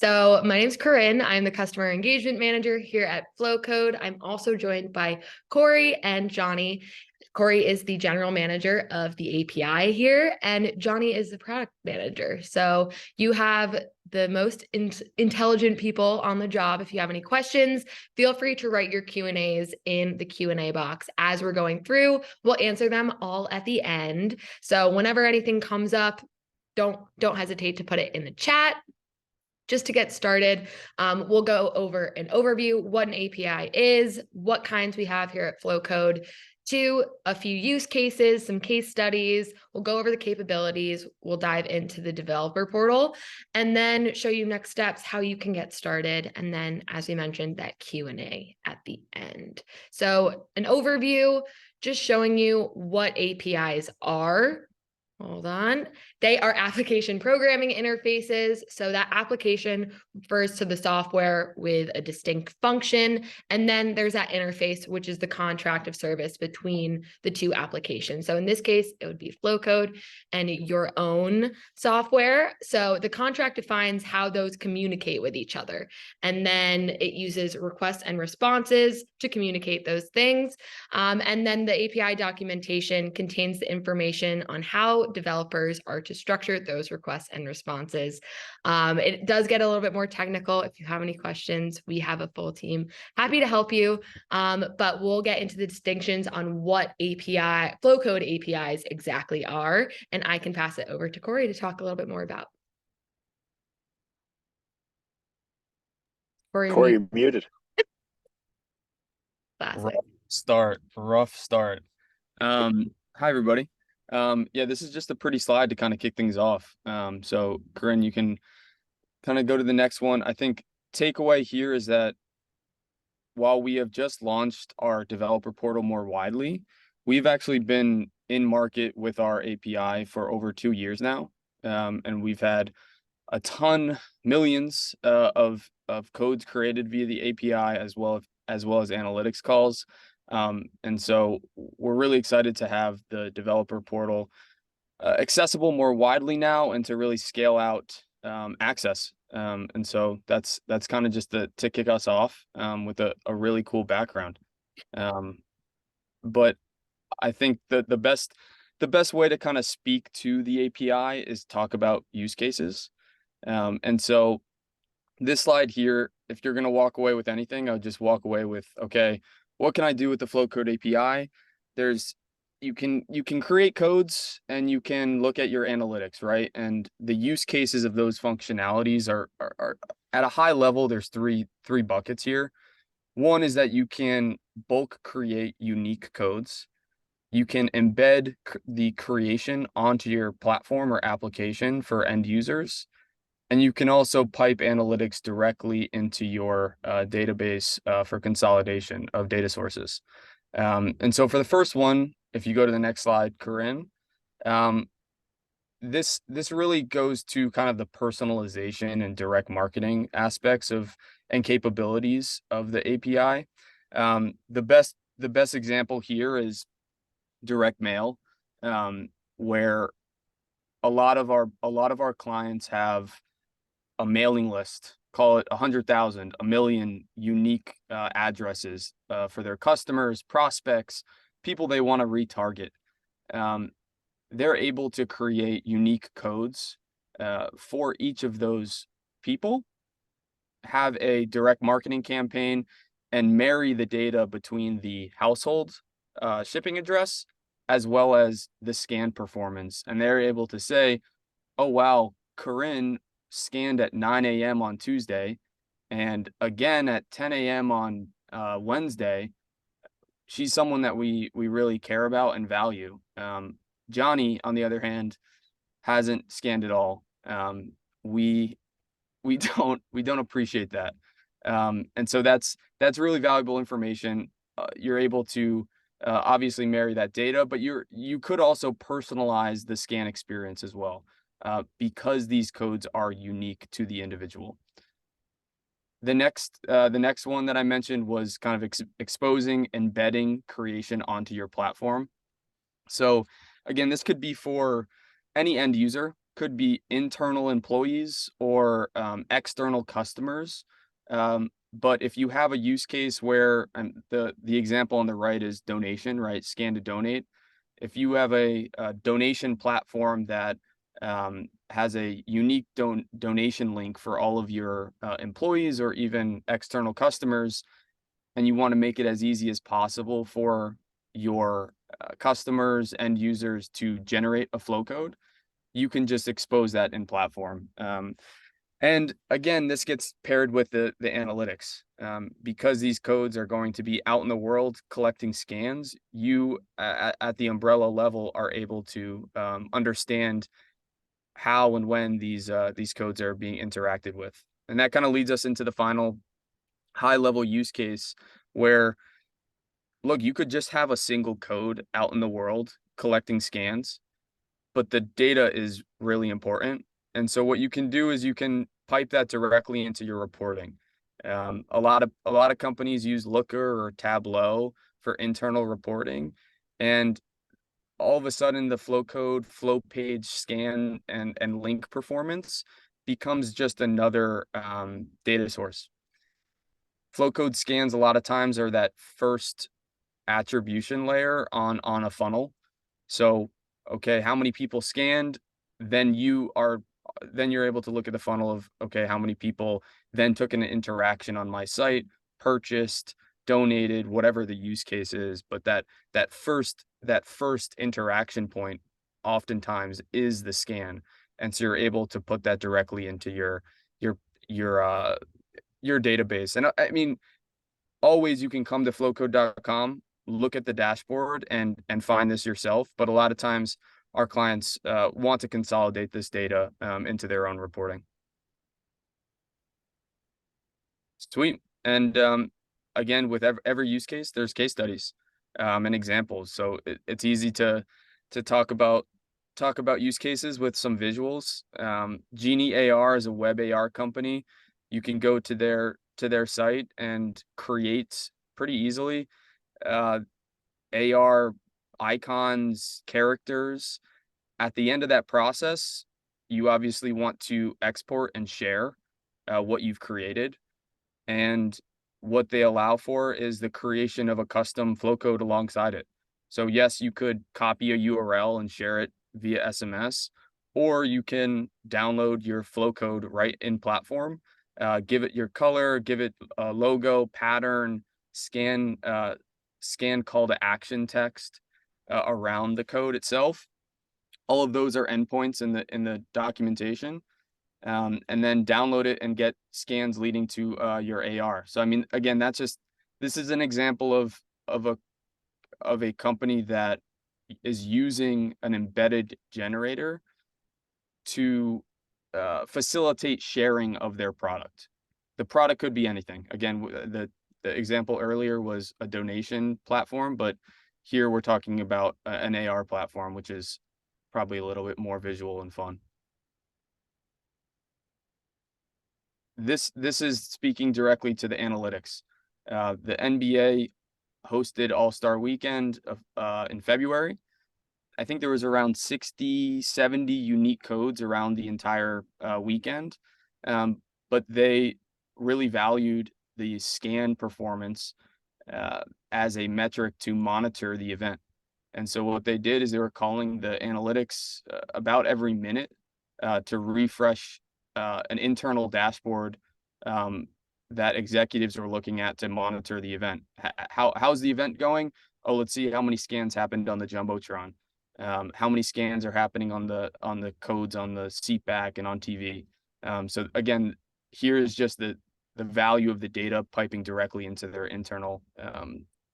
So my name's Corinne. I'm the customer engagement manager here at Flowcode. I'm also joined by Corey and Johnny. Corey is the general manager of the API here, and Johnny is the product manager. So you have the most intelligent people on the job. If you have any questions, feel free to write your Q&As in the Q&A box as we're going through. We'll answer them all at the end. So whenever anything comes up, don't hesitate to put it in the chat. Just to get started, we'll go over an overview, what an API is, what kinds we have here at Flowcode, to a few use cases, some case studies. We'll go over the capabilities. We'll dive into the developer portal and then show you next steps, how you can get started. And then, as we mentioned, that Q&A at the end. So an overview, just showing you what APIs are. Hold on. They are application programming interfaces. So that application refers to the software with a distinct function. And then there's that interface, which is the contract of service between the two applications. So in this case, it would be Flowcode and your own software. So the contract defines how those communicate with each other. And then it uses requests and responses to communicate those things. And then the API documentation contains the information on how developers are to structure those requests and responses. It does get a little bit more technical. If you have any questions, we have a full team happy to help you. But we'll get into the distinctions on what API, Flowcode APIs exactly are, and I can pass it over to Corey to talk a little bit more about. Corey, you're muted. Classic. Rough start. Hi everybody. Yeah, this is just a pretty slide to kind of kick things off. So Corinne, you can kind of go to the next one. I think takeaway here is that while we have just launched our developer portal more widely, we've actually been in market with our API for over 2 years now. And we've had a ton, millions of codes created via the API as well as analytics calls. And so we're really excited to have the developer portal accessible more widely now and to really scale out access. And so that's kind of just to kick us off with a really cool background. But I think that the best way to kind of speak to the API is talk about use cases. And so this slide here, if you're going to walk away with anything, I would just walk away with, okay, what can I do with the Flowcode API? You can create codes and you can look at your analytics, right? And the use cases of those functionalities are at a high level. There's three buckets here. One is that you can bulk create unique codes. You can embed the creation onto your platform or application for end users. And you can also pipe analytics directly into your database for consolidation of data sources. And so for the first one, if you go to the next slide, Corinne, this really goes to kind of the personalization and direct marketing aspects of and capabilities of the API. The best example here is direct mail, where a lot of our clients have a mailing list, call it 100,000, 1 million unique addresses for their customers, prospects, people they want to retarget. They're able to create unique codes for each of those people, have a direct marketing campaign, and marry the data between the household shipping address as well as the scan performance. And they're able to say, oh, wow, Corinne scanned at 9 a.m. on Tuesday and again at 10 a.m. on Wednesday. She's someone that we really care about and value. Johnny, on the other hand, hasn't scanned at all. We don't appreciate that. And so that's really valuable information. You're able to obviously marry that data, but you could also personalize the scan experience as well. Because these codes are unique to the individual. The next one that I mentioned was kind of exposing, embedding creation onto your platform. So again, this could be for any end user. could be internal employees or external customers. But if you have a use case where the example on the right is donation, right? Scan to donate. If you have a donation platform that has a unique donation link for all of your employees or even external customers, and you want to make it as easy as possible for your customers and users to generate a flow code, you can just expose that in platform. And again, this gets paired with the analytics. Because these codes are going to be out in the world collecting scans, you at the umbrella level are able to understand how and when these codes are being interacted with. And that kind of leads us into the final high level use case where, look, you could just have a single code out in the world collecting scans, but the data is really important. And so what you can do is you can pipe that directly into your reporting. A lot of companies use Looker or Tableau for internal reporting, and all of a sudden the flow code, flow page scan, and link performance becomes just another data source. Flow code scans a lot of times are that first attribution layer on a funnel. So, okay, how many people scanned? Then you're able to look at the funnel of, okay, how many people then took an interaction on my site, purchased, donated, whatever the use case is. But that first interaction point oftentimes is the scan. And so you're able to put that directly into your your your database. And I mean, always you can come to flowcode.com, look at the dashboard and find this yourself. But a lot of times our clients want to consolidate this data into their own reporting. Sweet. And again, with every use case, there's case studies and examples. So it's easy to talk about use cases with some visuals. Genie AR is a web AR company. You can go to their site and create pretty easily AR icons, characters. At the end of that process, you obviously want to export and share what you've created. And what they allow for is the creation of a custom flow code alongside it. So yes, you could copy a URL and share it via SMS, or you can download your flow code right in platform, give it your color, give it a logo, pattern, scan call to action text around the code itself. All of those are endpoints in the documentation, and then download it and get scans leading to your AR. So I mean, again, this is an example of a company that is using an embedded generator to facilitate sharing of their product. The product could be anything. Again, the example earlier was a donation platform, but here we're talking about an AR platform, which is probably a little bit more visual and fun. This is speaking directly to the analytics. The NBA hosted All-Star Weekend in February. I think there was around 60, 70 unique codes around the entire weekend. But they really valued the scan performance as a metric to monitor the event. And so what they did is they were calling the analytics about every minute to refresh an internal dashboard that executives were looking at to monitor the event. How's the event going? Oh, let's see how many scans happened on the Jumbotron. How many scans are happening on the codes on the seat back and on TV. So again, here is just the value of the data piping directly into their internal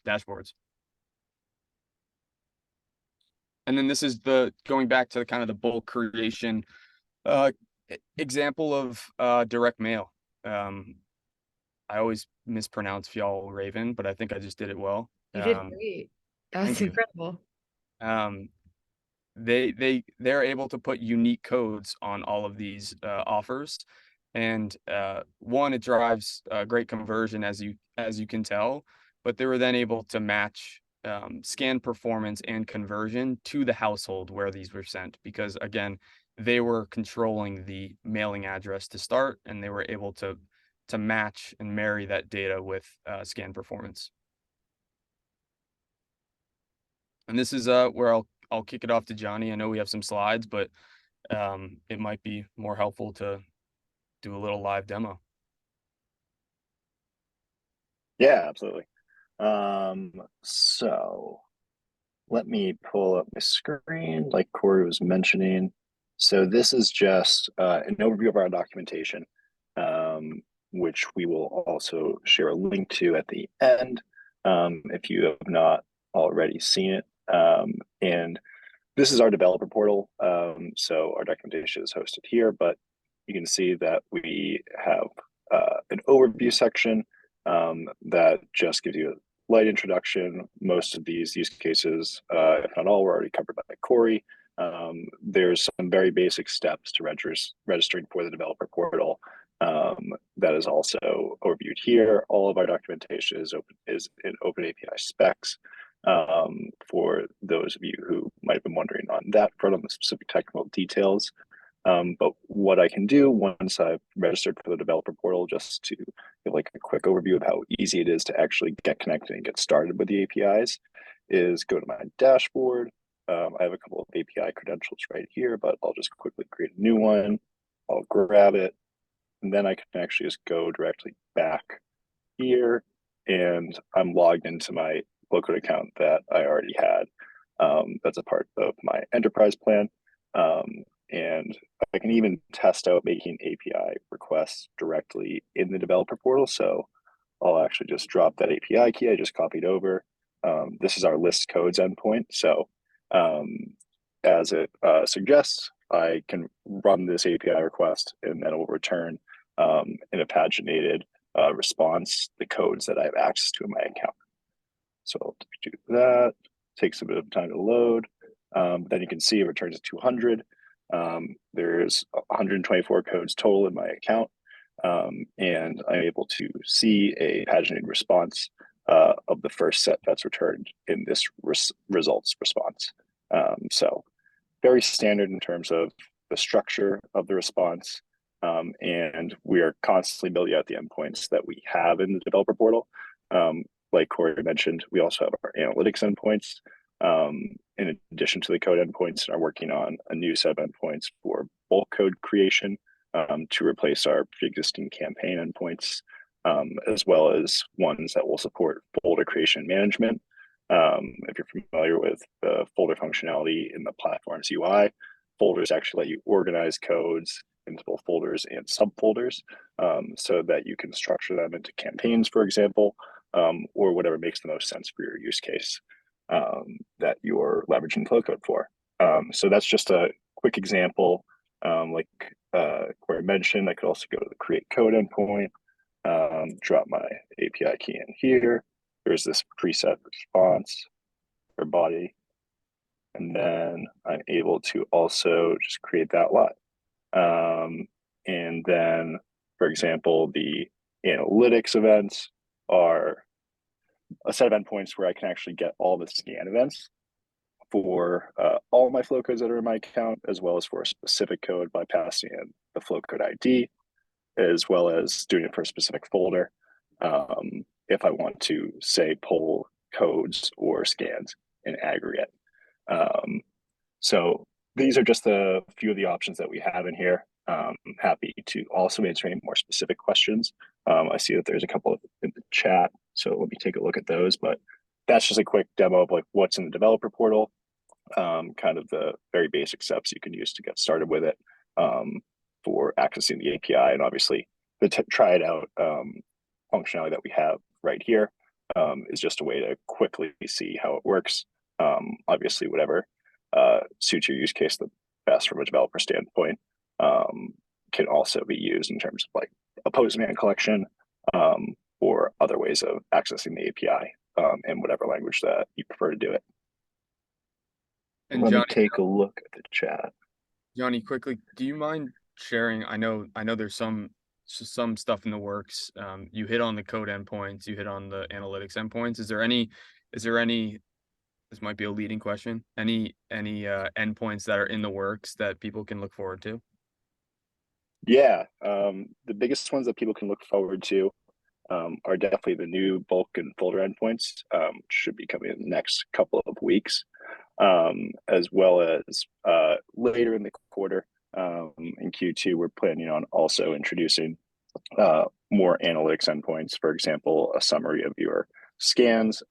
dashboards. And then this is going back to kind of the bulk creation example of direct mail. I always mispronounce Fjallraven, but I think I just did it well. You did great. That was incredible. They're able to put unique codes on all of these offers, and one, it drives great conversion as you can tell, but they were then able to match scan performance and conversion to the household where these were sent, because again, they were controlling the mailing address to start, and they were able to match and marry that data with scan performance. And this is where I'll kick it off to Johnny. I know we have some slides, but it might be more helpful to do a little live demo. Yeah, absolutely. So let me pull up my screen like Corey was mentioning. So this is just an overview of our documentation, which we will also share a link to at the end if you have not already seen it. And this is our developer portal. So our documentation is hosted here, but you can see that we have an overview section that just gives you a light introduction. Most of these use cases, if not all, were already covered by Corey. There's some very basic steps to registering for the developer portal that is also overviewed here. All of our documentation is in Open API specs. For those of you who might have been wondering on that front on the specific technical details. But what I can do once I've registered for the developer portal, just to give like a quick overview of how easy it is to actually get connected and get started with the APIs, is go to my dashboard. I have a couple of API credentials right here, but I'll just quickly create a new one. I'll grab it, and then I can actually just go directly back here, and I'm logged into my Flowcode account that I already had. That's a part of my enterprise plan. And I can even test out making API requests directly in the developer portal. So I'll actually just drop that API key I just copied over. This is our list codes endpoint. So as it suggests, I can run this API request and then it will return an paginated response, the codes that I have access to in my account. So I'll do that. Takes a bit of time to load. Then you can see it returns 200. There's 124 codes total in my account. And I'm able to see a paginated response of the first set that's returned in this results response. So very standard in terms of the structure of the response. And we are constantly building out the endpoints that we have in the developer portal. Like Corey mentioned, we also have our analytics endpoints. In addition to the code endpoints, are working on a new set of endpoints for bulk code creation to replace our pre-existing campaign endpoints, as well as ones that will support folder creation management. If you're familiar with the folder functionality in the platform's UI, folders actually let you organize codes into both folders and subfolders so that you can structure them into campaigns, for example, or whatever makes the most sense for your use case that you're leveraging Flowcode for. So that's just a quick example. Like Corey mentioned, I could also go to the create code endpoint, drop my API key in here. There's this preset response for body. And then I'm able to also just create that line. And then, for example, the analytics events are a set of endpoints where I can actually get all the scan events for all of my flow codes that are in my account, as well as for a specific code by passing in the flow code ID, as well as doing it for a specific folder. If I want to, say, pull codes or scans in aggregate. So these are just a few of the options that we have in here. Happy to also answer any more specific questions. I see that there's a couple in the chat, so let me take a look at those. But that's just a quick demo of like what's in the developer portal, kind of the very basic steps you can use to get started with it for accessing the API, and obviously the try it out functionality that we have right here is just a way to quickly see how it works. Obviously, whatever suits your use case the best from a developer standpoint can also be used in terms of like a postman collection or other ways of accessing the API in whatever language that you prefer to do it. And Let Johnny, me take a look at the chat. Johnny, quickly, do you mind sharing? I know there's some stuff in the works. You hit on the code endpoints, you hit on the analytics endpoints. Is there any This might be a leading question. Any endpoints that are in the works that people can look forward to? Yeah, the biggest ones that people can look forward to are definitely the new bulk and folder endpoints, should be coming in the next couple of weeks, as well as later in the quarter, in Q2, we're planning on also introducing more analytics endpoints. For example, a summary of your scans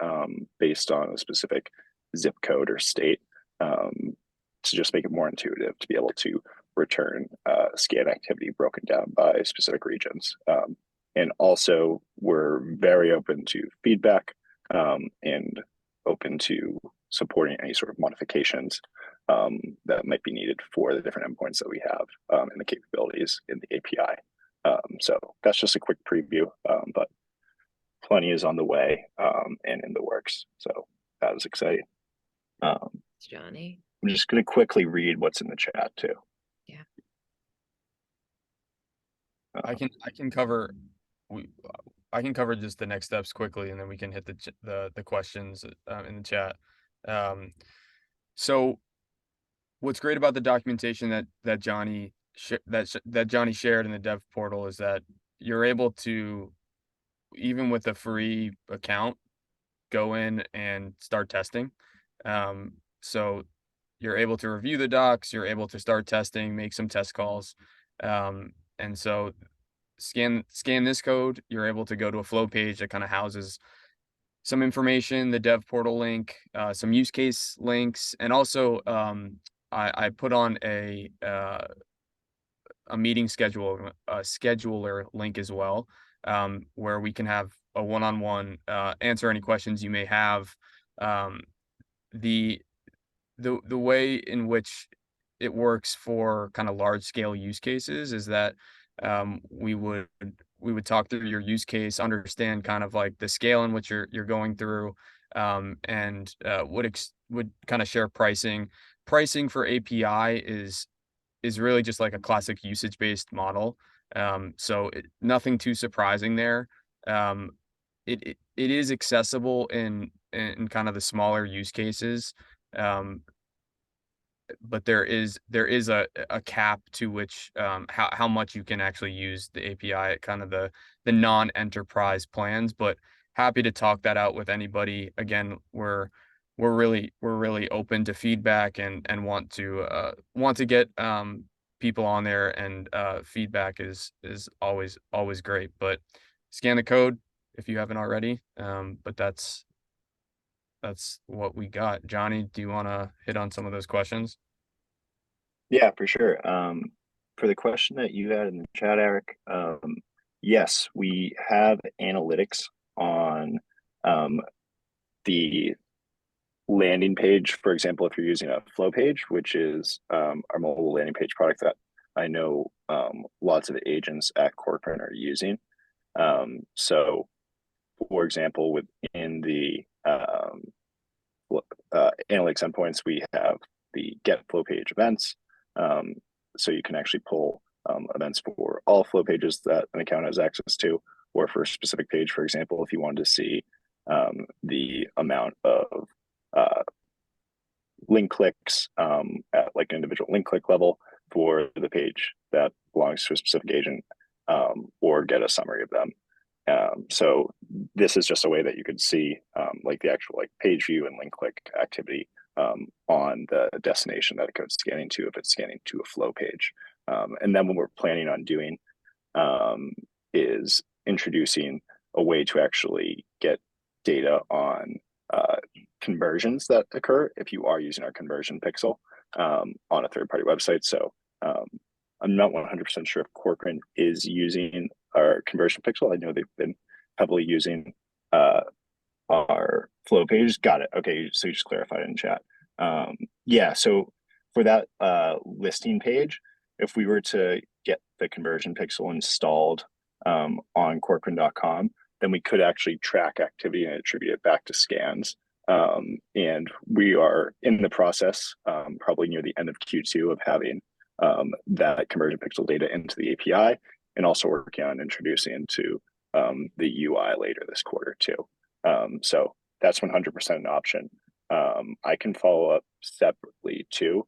based on a specific zip code or state, to just make it more intuitive to be able to return scan activity broken down by specific regions. And also, we're very open to feedback and open to supporting any sort of modifications that might be needed for the different endpoints that we have and the capabilities in the API. So that's just a quick preview, but plenty is on the way and in the works. So that was exciting. Johnny. I'm just going to quickly read what's in the chat too. Yeah. I can cover I can cover just the next steps quickly, and then we can hit the questions in the chat. So what's great about the documentation that Johnny Johnny shared in the dev portal is that you're able to, even with a free account, go in and start testing. So you're able to review the docs, you're able to start testing, make some test calls. And so scan this code, you're able to go to a flow page that kind of houses some information, the dev portal link, some use case links, and also I put on a meeting scheduler link as well, where we can have a one-on-one, answer any questions you may have. The way in which it works for kind of large scale use cases is that we would talk through your use case, understand kind of like the scale in which you're going through, and would kind of share pricing. Pricing for API is really just like a classic usage based model. So nothing too surprising there. It is accessible in kind of the smaller use cases. But there is a cap to which how much you can actually use the API at kind of the non-enterprise plans. But happy to talk that out with anybody. Again, we're really open to feedback and want to get people on there, and feedback is always great. But scan the code if you haven't already. But that's what we got. Johnny, do you want to hit on some of those questions? Yeah, for sure. For the question that you had in the chat, Eric, yes, we have analytics on the landing page. For example, if you're using a flow page, which is our mobile landing page product that I know lots of agents at Corcoran are using. So, for example, within the analytics endpoints, we have the get flow page events. So you can actually pull events for all flow pages that an account has access to, or for a specific page. For example, if you wanted to see the amount of link clicks at like an individual link click level for the page that belongs to a specific agent, or get a summary of them. So this is just a way that you could see like the actual like page view and link click activity on the destination that it goes scanning to, if it's scanning to a flow page. And then what we're planning on doing is introducing a way to actually get data on conversions that occur if you are using our conversion pixel on a third-party website. So I'm not 100% sure if Corcoran is using our conversion pixel. I know they've been heavily using our flow page. Got it. Okay, so you just clarified it in chat. Yeah, so for that listing page, if we were to get the conversion pixel installed on Corcoran.com, then we could actually track activity and attribute it back to scans. And we are in the process, probably near the end of Q2, of having that conversion pixel data into the API, and also working on introducing into the UI later this quarter too. So that's 100% an option. I can follow up separately too,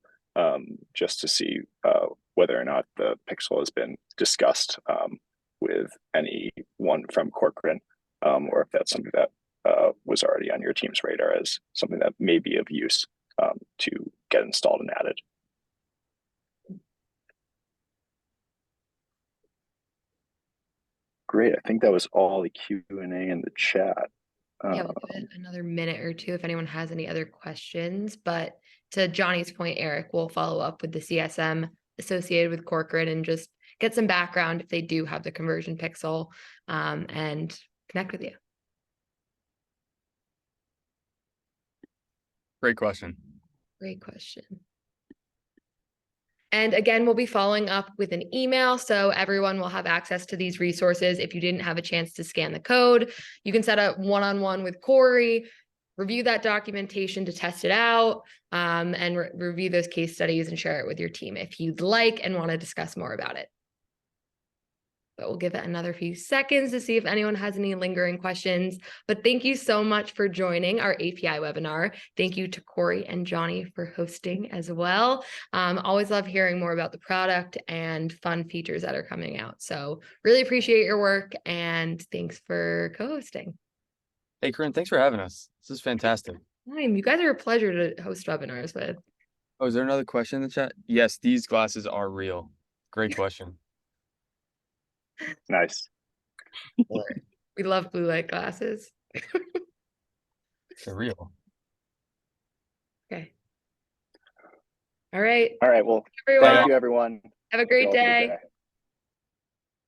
just to see whether or not the pixel has been discussed with anyone from Corcoran, or if that's something that was already on your team's radar as something that may be of use to get installed and added. Great. I think that was all the Q&A in the chat. Yeah, we'll give it another minute or two if anyone has any other questions. But to Johnny's point, Eric, we'll follow up with the CSM associated with Corcoran and just get some background if they do have the conversion pixel, and connect with you. Great question. Great question. And again, we'll be following up with an email, so everyone will have access to these resources. If you didn't have a chance to scan the code, you can set up one-on-one with Corey, review that documentation to test it out, and review those case studies and share it with your team if you'd like and want to discuss more about it. But we'll give it another few seconds to see if anyone has any lingering questions. But thank you so much for joining our API webinar. Thank you to Corey and Johnny for hosting as well. Always love hearing more about the product and fun features that are coming out. So really appreciate your work, and thanks for co-hosting. Hey, Corinne, thanks for having us. This is fantastic. You guys are a pleasure to host webinars with. Oh, is there another question in the chat? Yes, these glasses are real. Great question. Nice. We love blue light glasses. They're real. Okay. All right. All right. Well, Everyone, thank you, everyone. have a great Have a good day. day.